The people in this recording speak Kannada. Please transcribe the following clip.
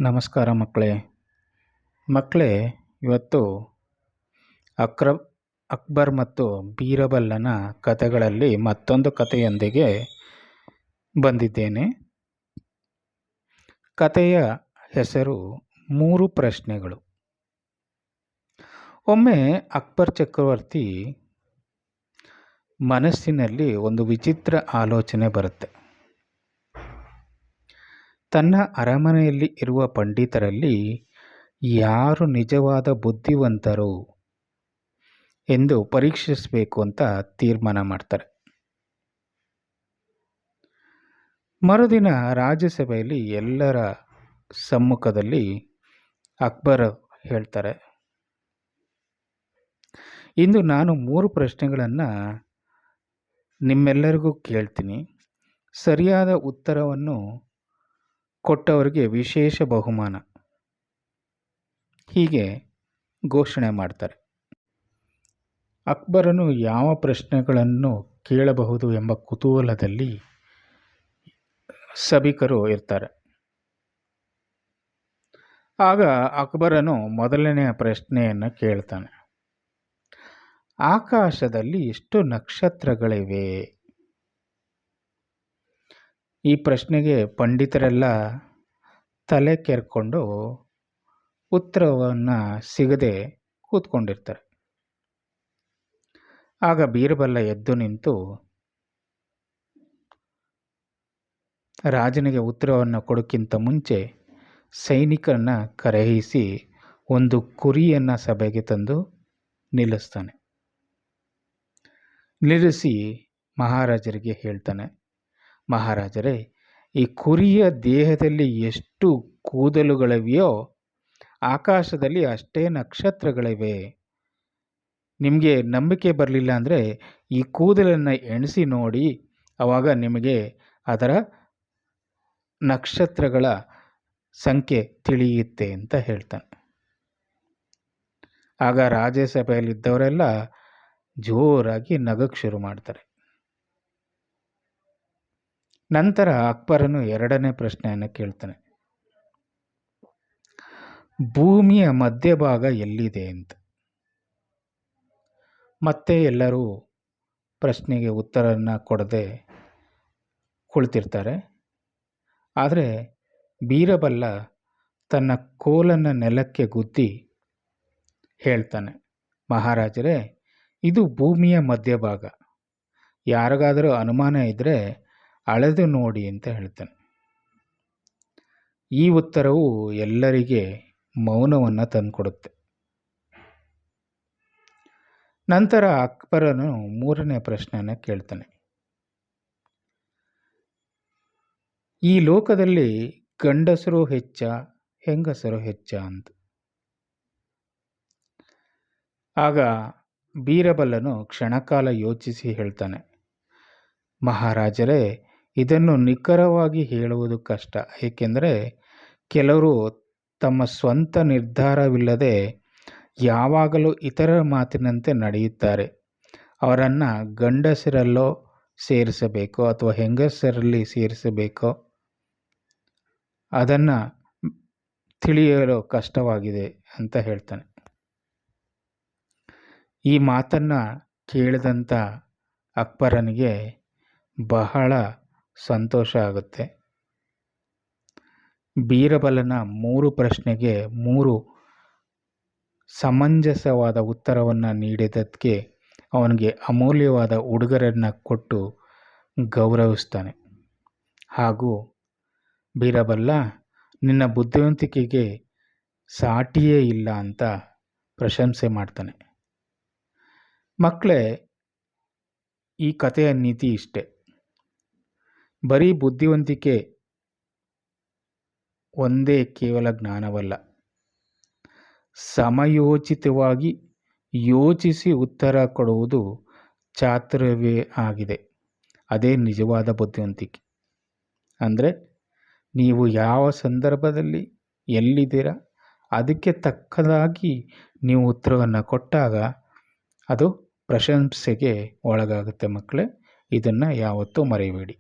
ನಮಸ್ಕಾರ ಮಕ್ಕಳೇ, ಇವತ್ತು ಅಕ್ರ ಅಕ್ಬರ್ ಮತ್ತು ಬೀರಬಲ್ಲನ ಕಥೆಗಳಲ್ಲಿ ಮತ್ತೊಂದು ಕಥೆಯೊಂದಿಗೆ ಬಂದಿದ್ದೇನೆ. ಕಥೆಯ ಹೆಸರು 3 ಪ್ರಶ್ನೆಗಳು. ಒಮ್ಮೆ ಅಕ್ಬರ್ ಚಕ್ರವರ್ತಿ ಮನಸ್ಸಿನಲ್ಲಿ ಒಂದು ವಿಚಿತ್ರ ಆಲೋಚನೆ ಬರುತ್ತೆ. ತನ್ನ ಅರಮನೆಯಲ್ಲಿ ಇರುವ ಪಂಡಿತರಲ್ಲಿ ಯಾರು ನಿಜವಾದ ಬುದ್ಧಿವಂತರು ಎಂದು ಪರೀಕ್ಷಿಸಬೇಕು ಅಂತ ತೀರ್ಮಾನ ಮಾಡ್ತಾರೆ. ಮರುದಿನ ರಾಜ್ಯಸಭೆಯಲ್ಲಿ ಎಲ್ಲರ ಸಮ್ಮುಖದಲ್ಲಿ ಅಕ್ಬರ್ ಹೇಳ್ತಾರೆ, ಇಂದು ನಾನು 3 ಪ್ರಶ್ನೆಗಳನ್ನು ನಿಮ್ಮೆಲ್ಲರಿಗೂ ಕೇಳ್ತೀನಿ. ಸರಿಯಾದ ಉತ್ತರವನ್ನು ಕೊಟ್ಟವರಿಗೆ ವಿಶೇಷ ಬಹುಮಾನ, ಹೀಗೆ ಘೋಷಣೆ ಮಾಡ್ತಾರೆ. ಅಕ್ಬರನು ಯಾವ ಪ್ರಶ್ನೆಗಳನ್ನು ಕೇಳಬಹುದು ಎಂಬ ಕುತೂಹಲದಲ್ಲಿ ಸಭಿಕರು ಇರ್ತಾರೆ. ಆಗ ಅಕ್ಬರನು ಮೊದಲನೆಯ ಪ್ರಶ್ನೆಯನ್ನು ಕೇಳ್ತಾನೆ. ಆಕಾಶದಲ್ಲಿ ಎಷ್ಟು ನಕ್ಷತ್ರಗಳಿವೆ? ಈ ಪ್ರಶ್ನೆಗೆ ಪಂಡಿತರೆಲ್ಲ ತಲೆ ಕೆರ್ಕೊಂಡು ಉತ್ತರವನ್ನು ಸಿಗದೆ ಕೂತ್ಕೊಂಡಿರ್ತಾರೆ. ಆಗ ಬೀರಬಲ್ಲ ಎದ್ದು ನಿಂತು ರಾಜನಿಗೆ ಉತ್ತರವನ್ನು ಕೊಡೋಕ್ಕಿಂತ ಮುಂಚೆ ಸೈನಿಕರನ್ನು ಕರೆಯಿಸಿ ಒಂದು ಕುರಿಯನ್ನು ಸಭೆಗೆ ತಂದು ನಿಲ್ಲಿಸ್ತಾನೆ. ನಿಲ್ಲಿಸಿ ಮಹಾರಾಜರಿಗೆ ಹೇಳ್ತಾನೆ, ಮಹಾರಾಜರೇ, ಈ ಕುರಿಯ ದೇಹದಲ್ಲಿ ಎಷ್ಟು ಕೂದಲುಗಳಿವೆಯೋ ಆಕಾಶದಲ್ಲಿ ಅಷ್ಟೇ ನಕ್ಷತ್ರಗಳಿವೆ. ನಿಮಗೆ ನಂಬಿಕೆ ಬರಲಿಲ್ಲ ಅಂದರೆ ಈ ಕೂದಲನ್ನು ಎಣಿಸಿ ನೋಡಿ, ಆವಾಗ ನಿಮಗೆ ಅದರ ನಕ್ಷತ್ರಗಳ ಸಂಖ್ಯೆ ತಿಳಿಯುತ್ತೆ ಅಂತ ಹೇಳ್ತಾನೆ. ಆಗ ರಾಜ್ಯಸಭೆಯಲ್ಲಿದ್ದವರೆಲ್ಲ ಜೋರಾಗಿ ನಗಕ್ಕೆ ಶುರು ಮಾಡ್ತಾರೆ. ನಂತರ ಅಕ್ಬರನು 2ನೇ ಪ್ರಶ್ನೆಯನ್ನು ಕೇಳ್ತಾನೆ, ಭೂಮಿಯ ಮಧ್ಯಭಾಗ ಎಲ್ಲಿದೆ ಅಂತ. ಮತ್ತೆ ಎಲ್ಲರೂ ಪ್ರಶ್ನೆಗೆ ಉತ್ತರವನ್ನು ಕೊಡದೆ ಕುಳಿತಿರ್ತಾರೆ. ಆದರೆ ಬೀರಬಲ್ಲ ತನ್ನ ಕೋಲನ್ನು ನೆಲಕ್ಕೆ ಗುದ್ದಿ ಹೇಳ್ತಾನೆ, ಮಹಾರಾಜರೇ, ಇದು ಭೂಮಿಯ ಮಧ್ಯಭಾಗ. ಯಾರಿಗಾದರೂ ಅನುಮಾನ ಇದ್ದರೆ ಅಳೆದು ನೋಡಿ ಅಂತ ಹೇಳ್ತಾನೆ. ಈ ಉತ್ತರವು ಎಲ್ಲರಿಗೆ ಮೌನವನ್ನು ತಂದುಕೊಡುತ್ತೆ. ನಂತರ ಅಕ್ಬರನು 3ನೇ ಪ್ರಶ್ನೆಯನ್ನು ಕೇಳ್ತಾನೆ, ಈ ಲೋಕದಲ್ಲಿ ಗಂಡಸರು ಹೆಚ್ಚ ಹೆಂಗಸರು ಹೆಚ್ಚ ಅಂತ. ಆಗ ಬೀರಬಲ್ಲನು ಕ್ಷಣಕಾಲ ಯೋಚಿಸಿ ಹೇಳ್ತಾನೆ, ಮಹಾರಾಜರೇ, ಇದನ್ನು ನಿಖರವಾಗಿ ಹೇಳುವುದು ಕಷ್ಟ. ಏಕೆಂದರೆ ಕೆಲವರು ತಮ್ಮ ಸ್ವಂತ ನಿರ್ಧಾರವಿಲ್ಲದೆ ಯಾವಾಗಲೂ ಇತರರ ಮಾತಿನಂತೆ ನಡೆಯುತ್ತಾರೆ. ಅವರನ್ನು ಗಂಡಸರಲ್ಲೋ ಸೇರಿಸಬೇಕೋ ಅಥವಾ ಹೆಂಗಸರಲ್ಲಿ ಸೇರಿಸಬೇಕೋ ಅದನ್ನು ತಿಳಿಯಲು ಕಷ್ಟವಾಗಿದೆ ಅಂತ ಹೇಳ್ತಾನೆ. ಈ ಮಾತನ್ನು ಕೇಳಿದಂಥ ಅಕ್ಬರನಿಗೆ ಬಹಳ ಸಂತೋಷ ಆಗುತ್ತೆ. ಬೀರಬಲನ 3 ಪ್ರಶ್ನೆಗೆ 3 ಸಮಂಜಸವಾದ ಉತ್ತರವನ್ನು ನೀಡಿದ್ದಕ್ಕೆ ಅವನಿಗೆ ಅಮೂಲ್ಯವಾದ ಉಡುಗೊರೆಯನ್ನು ಕೊಟ್ಟು ಗೌರವಿಸ್ತಾನೆ. ಹಾಗೂ ಬೀರಬಲ್ಲ, ನಿನ್ನ ಬುದ್ಧಿವಂತಿಕೆಗೆ ಸಾಟಿಯೇ ಇಲ್ಲ ಅಂತ ಪ್ರಶಂಸೆ ಮಾಡ್ತಾನೆ. ಮಕ್ಕಳೇ, ಈ ಕಥೆಯ ನೀತಿ ಇಷ್ಟೆ. ಬರೀ ಬುದ್ಧಿವಂತಿಕೆ ಒಂದೇ ಕೇವಲ ಜ್ಞಾನವಲ್ಲ. ಸಮಯೋಚಿತವಾಗಿ ಯೋಚಿಸಿ ಉತ್ತರ ಕೊಡುವುದು ಚಾತುರ್ಯವೇ ಆಗಿದೆ. ಅದೇ ನಿಜವಾದ ಬುದ್ಧಿವಂತಿಕೆ. ಅಂದರೆ ನೀವು ಯಾವ ಸಂದರ್ಭದಲ್ಲಿ ಎಲ್ಲಿದ್ದೀರಾ ಅದಕ್ಕೆ ತಕ್ಕದಾಗಿ ನೀವು ಉತ್ತರವನ್ನು ಕೊಟ್ಟಾಗ ಅದು ಪ್ರಶಂಸೆಗೆ ಒಳಗಾಗುತ್ತೆ. ಮಕ್ಕಳೇ, ಇದನ್ನು ಯಾವತ್ತೂ ಮರೆಯಬೇಡಿ.